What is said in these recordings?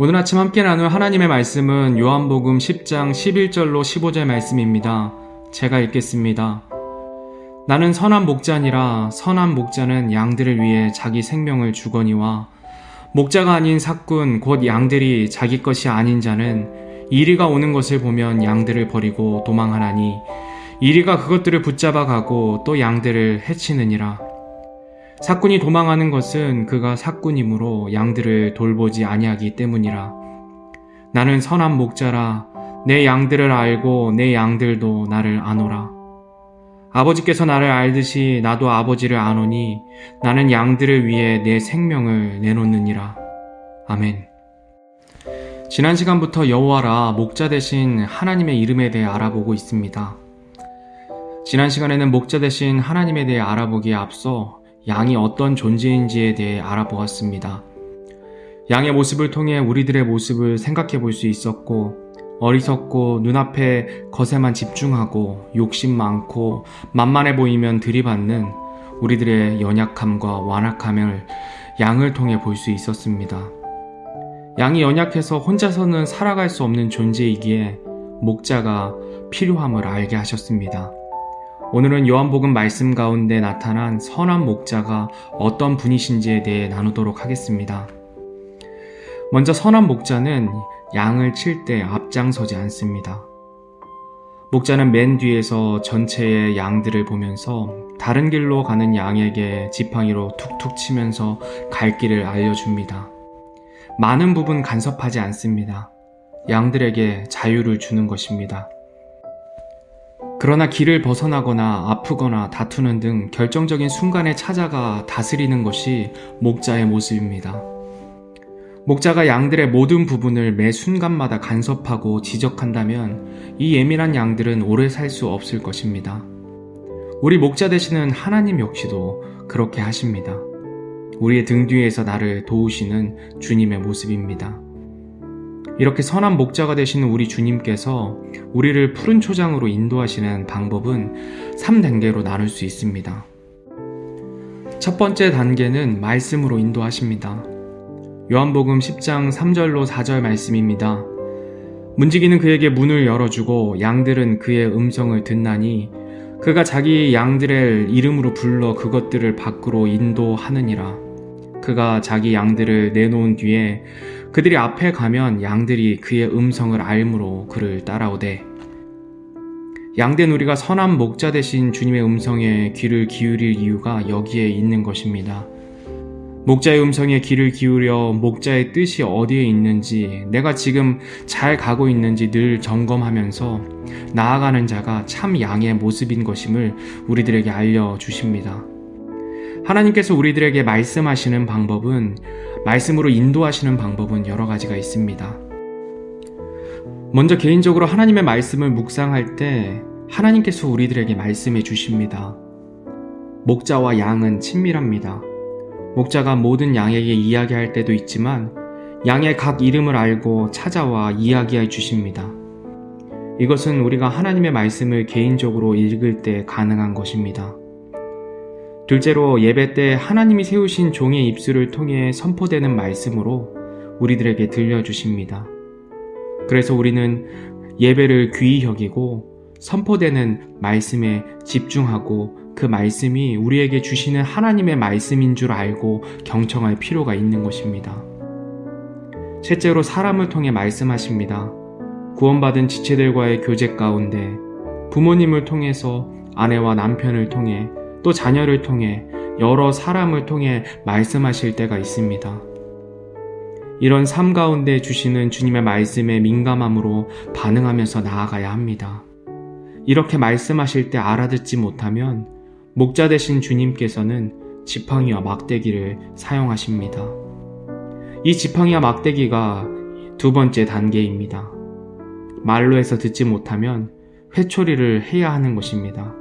오늘 아침 함께 나눌 하나님의 말씀은 요한복음 10장 11절로 15절 말씀입니다. 제가 읽겠습니다. 나는 선한 목자니라. 선한 목자는 양들을 위해 자기 생명을 주거니와 목자가 아닌 삭군 곧 양들이 자기 것이 아닌 자는 이리가 오는 것을 보면 양들을 버리고 도망하나니 이리가 그것들을 붙잡아 가고 또 양들을 해치느니라. 삭군이 도망하는 것은 그가 삭군이므로 양들을 돌보지 아니하기 때문이라. 나는 선한 목자라. 내 양들을 알고 내 양들도 나를 아노라. 아버지께서 나를 알듯이 나도 아버지를 아노니 나는 양들을 위해 내 생명을 내놓느니라. 아멘. 지난 시간부터 여호와라 목자 되신 하나님의 이름에 대해 알아보고 있습니다. 지난 시간에는 목자 되신 하나님에 대해 알아보기에 앞서 양이 어떤 존재인지에 대해 알아보았습니다. 양의 모습을 통해 우리들의 모습을 생각해 볼 수 있었고, 어리석고 눈앞에 것에만 집중하고 욕심 많고 만만해 보이면 들이받는 우리들의 연약함과 완악함을 양을 통해 볼 수 있었습니다. 양이 연약해서 혼자서는 살아갈 수 없는 존재이기에 목자가 필요함을 알게 하셨습니다. 오늘은 요한복음 말씀 가운데 나타난 선한 목자가 어떤 분이신지에 대해 나누도록 하겠습니다. 먼저 선한 목자는 양을 칠 때 앞장서지 않습니다. 목자는 맨 뒤에서 전체의 양들을 보면서 다른 길로 가는 양에게 지팡이로 툭툭 치면서 갈 길을 알려줍니다. 많은 부분 간섭하지 않습니다. 양들에게 자유를 주는 것입니다. 그러나 길을 벗어나거나 아프거나 다투는 등 결정적인 순간에 찾아가 다스리는 것이 목자의 모습입니다. 목자가 양들의 모든 부분을 매 순간마다 간섭하고 지적한다면 이 예민한 양들은 오래 살 수 없을 것입니다. 우리 목자 되시는 하나님 역시도 그렇게 하십니다. 우리의 등 뒤에서 나를 도우시는 주님의 모습입니다. 이렇게 선한 목자가 되시는 우리 주님께서 우리를 푸른 초장으로 인도하시는 방법은 3단계로 나눌 수 있습니다. 첫 번째 단계는 말씀으로 인도하십니다. 요한복음 10장 3절로 4절 말씀입니다. 문지기는 그에게 문을 열어주고 양들은 그의 음성을 듣나니 그가 자기 양들의 이름으로 불러 그것들을 밖으로 인도하느니라. 그가 자기 양들을 내놓은 뒤에 그들이 앞에 가면 양들이 그의 음성을 알므로 그를 따라오되, 양된 우리가 선한 목자 되신 주님의 음성에 귀를 기울일 이유가 여기에 있는 것입니다. 목자의 음성에 귀를 기울여 목자의 뜻이 어디에 있는지, 내가 지금 잘 가고 있는지 늘 점검하면서 나아가는 자가 참 양의 모습인 것임을 우리들에게 알려주십니다. 하나님께서 우리들에게 말씀하시는 방법은, 말씀으로 인도하시는 방법은 여러 가지가 있습니다. 먼저 개인적으로 하나님의 말씀을 묵상할 때 하나님께서 우리들에게 말씀해 주십니다. 목자와 양은 친밀합니다. 목자가 모든 양에게 이야기할 때도 있지만 양의 각 이름을 알고 찾아와 이야기해 주십니다. 이것은 우리가 하나님의 말씀을 개인적으로 읽을 때 가능한 것입니다. 둘째로 예배 때 하나님이 세우신 종의 입술을 통해 선포되는 말씀으로 우리들에게 들려주십니다. 그래서 우리는 예배를 귀히 여기고 선포되는 말씀에 집중하고 그 말씀이 우리에게 주시는 하나님의 말씀인 줄 알고 경청할 필요가 있는 것입니다. 셋째로 사람을 통해 말씀하십니다. 구원받은 지체들과의 교제 가운데 부모님을 통해서, 아내와 남편을 통해, 또 자녀를 통해, 여러 사람을 통해 말씀하실 때가 있습니다. 이런 삶 가운데 주시는 주님의 말씀에 민감함으로 반응하면서 나아가야 합니다. 이렇게 말씀하실 때 알아듣지 못하면 목자 되신 주님께서는 지팡이와 막대기를 사용하십니다. 이 지팡이와 막대기가 두 번째 단계입니다. 말로 해서 듣지 못하면 회초리를 해야 하는 것입니다.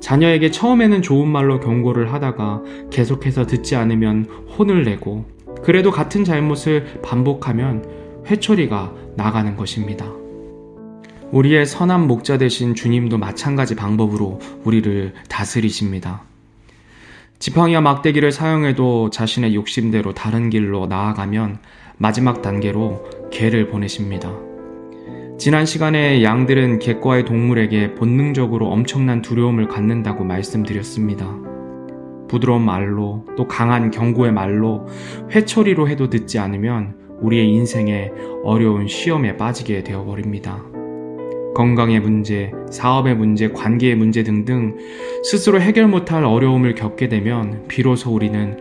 자녀에게 처음에는 좋은 말로 경고를 하다가 계속해서 듣지 않으면 혼을 내고, 그래도 같은 잘못을 반복하면 회초리가 나가는 것입니다. 우리의 선한 목자 되신 주님도 마찬가지 방법으로 우리를 다스리십니다. 지팡이와 막대기를 사용해도 자신의 욕심대로 다른 길로 나아가면 마지막 단계로 개를 보내십니다. 지난 시간에 양들은 객과의 동물에게 본능적으로 엄청난 두려움을 갖는다고 말씀드렸습니다. 부드러운 말로 또 강한 경고의 말로 회초리로 해도 듣지 않으면 우리의 인생에 어려운 시험에 빠지게 되어버립니다. 건강의 문제, 사업의 문제, 관계의 문제 등등 스스로 해결 못할 어려움을 겪게 되면 비로소 우리는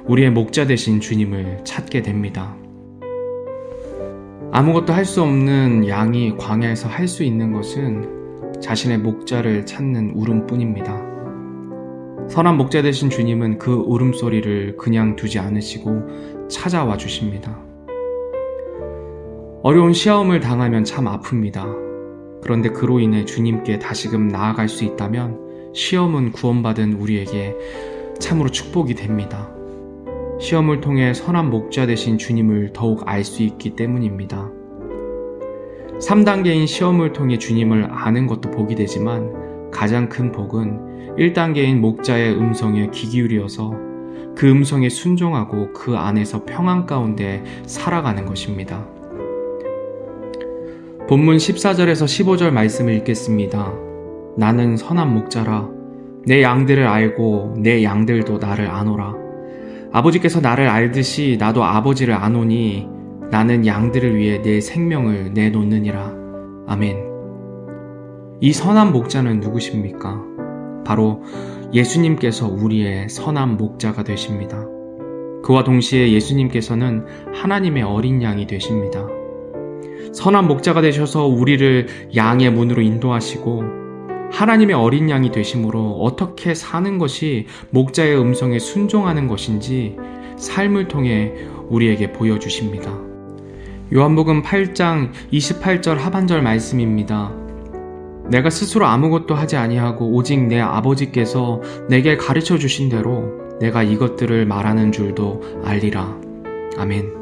우리의 목자 되신 주님을 찾게 됩니다. 아무것도 할 수 없는 양이 광야에서 할 수 있는 것은 자신의 목자를 찾는 울음뿐입니다. 선한 목자 되신 주님은 그 울음소리를 그냥 두지 않으시고 찾아와 주십니다. 어려운 시험을 당하면 참 아픕니다. 그런데 그로 인해 주님께 다시금 나아갈 수 있다면 시험은 구원받은 우리에게 참으로 축복이 됩니다. 시험을 통해 선한 목자 되신 주님을 더욱 알 수 있기 때문입니다. 3단계인 시험을 통해 주님을 아는 것도 복이 되지만 가장 큰 복은 1단계인 목자의 음성에 귀 기울여서 그 음성에 순종하고 그 안에서 평안 가운데 살아가는 것입니다. 본문 14절에서 15절 말씀을 읽겠습니다. 나는 선한 목자라. 내 양들을 알고 내 양들도 나를 아노라. 아버지께서 나를 알듯이 나도 아버지를 아노니 나는 양들을 위해 내 생명을 내놓느니라. 아멘. 이 선한 목자는 누구십니까? 바로 예수님께서 우리의 선한 목자가 되십니다. 그와 동시에 예수님께서는 하나님의 어린 양이 되십니다. 선한 목자가 되셔서 우리를 양의 문으로 인도하시고 하나님의 어린 양이 되심으로 어떻게 사는 것이 목자의 음성에 순종하는 것인지 삶을 통해 우리에게 보여주십니다. 요한복음 8장 28절 하반절 말씀입니다. 내가 스스로 아무것도 하지 아니하고 오직 내 아버지께서 내게 가르쳐 주신 대로 내가 이것들을 말하는 줄도 알리라. 아멘.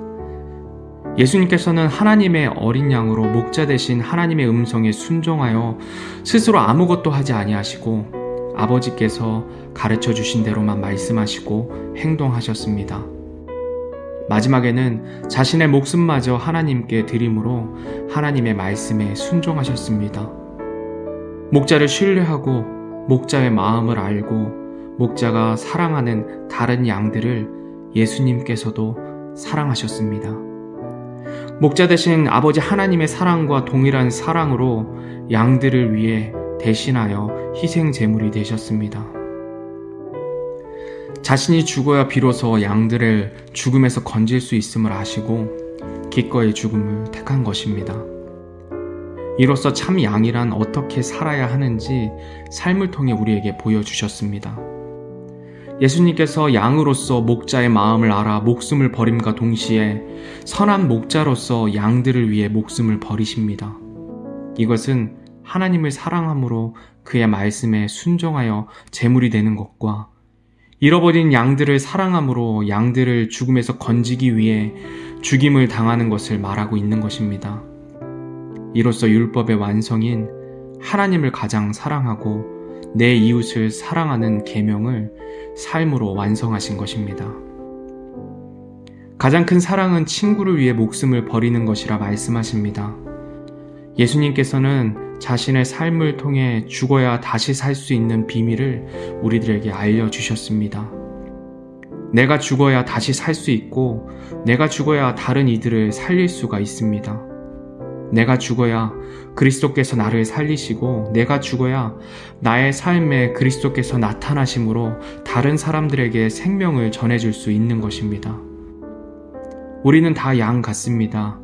예수님께서는 하나님의 어린 양으로 목자 되신 하나님의 음성에 순종하여 스스로 아무것도 하지 아니하시고 아버지께서 가르쳐 주신 대로만 말씀하시고 행동하셨습니다. 마지막에는 자신의 목숨마저 하나님께 드림으로 하나님의 말씀에 순종하셨습니다. 목자를 신뢰하고 목자의 마음을 알고 목자가 사랑하는 다른 양들을 예수님께서도 사랑하셨습니다. 목자 되신 아버지 하나님의 사랑과 동일한 사랑으로 양들을 위해 대신하여 희생 제물이 되셨습니다. 자신이 죽어야 비로소 양들을 죽음에서 건질 수 있음을 아시고 기꺼이 죽음을 택한 것입니다. 이로써 참 양이란 어떻게 살아야 하는지 삶을 통해 우리에게 보여주셨습니다. 예수님께서 양으로서 목자의 마음을 알아 목숨을 버림과 동시에 선한 목자로서 양들을 위해 목숨을 버리십니다. 이것은 하나님을 사랑함으로 그의 말씀에 순종하여 제물이 되는 것과 잃어버린 양들을 사랑함으로 양들을 죽음에서 건지기 위해 죽임을 당하는 것을 말하고 있는 것입니다. 이로써 율법의 완성인 하나님을 가장 사랑하고 내 이웃을 사랑하는 계명을 삶으로 완성하신 것입니다. 가장 큰 사랑은 친구를 위해 목숨을 버리는 것이라 말씀하십니다. 예수님께서는 자신의 삶을 통해 죽어야 다시 살 수 있는 비밀을 우리들에게 알려주셨습니다. 내가 죽어야 다시 살 수 있고 내가 죽어야 다른 이들을 살릴 수가 있습니다. 내가 죽어야 그리스도께서 나를 살리시고 내가 죽어야 나의 삶에 그리스도께서 나타나심으로 다른 사람들에게 생명을 전해줄 수 있는 것입니다. 우리는 다 양 같습니다.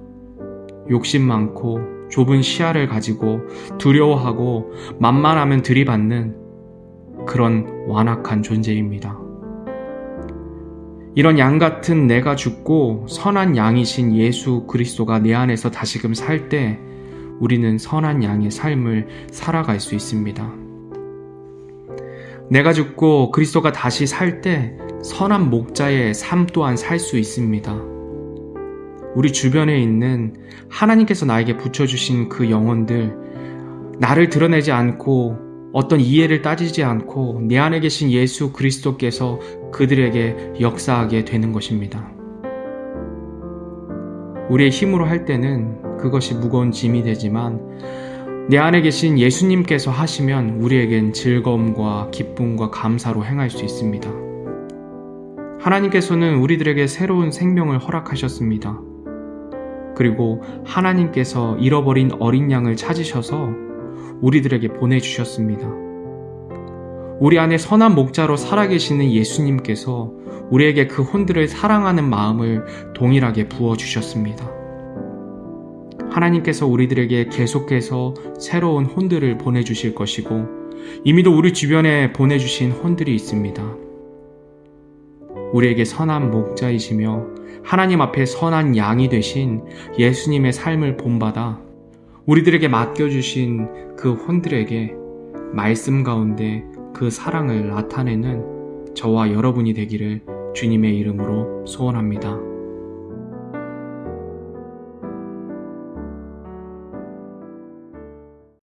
욕심 많고 좁은 시야를 가지고 두려워하고 만만하면 들이받는 그런 완악한 존재입니다. 이런 양 같은 내가 죽고 선한 양이신 예수 그리스도가 내 안에서 다시금 살 때 우리는 선한 양의 삶을 살아갈 수 있습니다. 내가 죽고 그리스도가 다시 살 때 선한 목자의 삶 또한 살 수 있습니다. 우리 주변에 있는 하나님께서 나에게 붙여주신 그 영혼들, 나를 드러내지 않고 어떤 이해를 따지지 않고 내 안에 계신 예수 그리스도께서 그들에게 역사하게 되는 것입니다. 우리의 힘으로 할 때는 그것이 무거운 짐이 되지만 내 안에 계신 예수님께서 하시면 우리에겐 즐거움과 기쁨과 감사로 행할 수 있습니다. 하나님께서는 우리들에게 새로운 생명을 허락하셨습니다. 그리고 하나님께서 잃어버린 어린 양을 찾으셔서 우리들에게 보내주셨습니다. 우리 안에 선한 목자로 살아계시는 예수님께서 우리에게 그 혼들을 사랑하는 마음을 동일하게 부어주셨습니다. 하나님께서 우리들에게 계속해서 새로운 혼들을 보내주실 것이고 이미도 우리 주변에 보내주신 혼들이 있습니다. 우리에게 선한 목자이시며 하나님 앞에 선한 양이 되신 예수님의 삶을 본받아 우리들에게 맡겨주신 그 혼들에게 말씀 가운데 그 사랑을 나타내는 저와 여러분이 되기를 주님의 이름으로 소원합니다.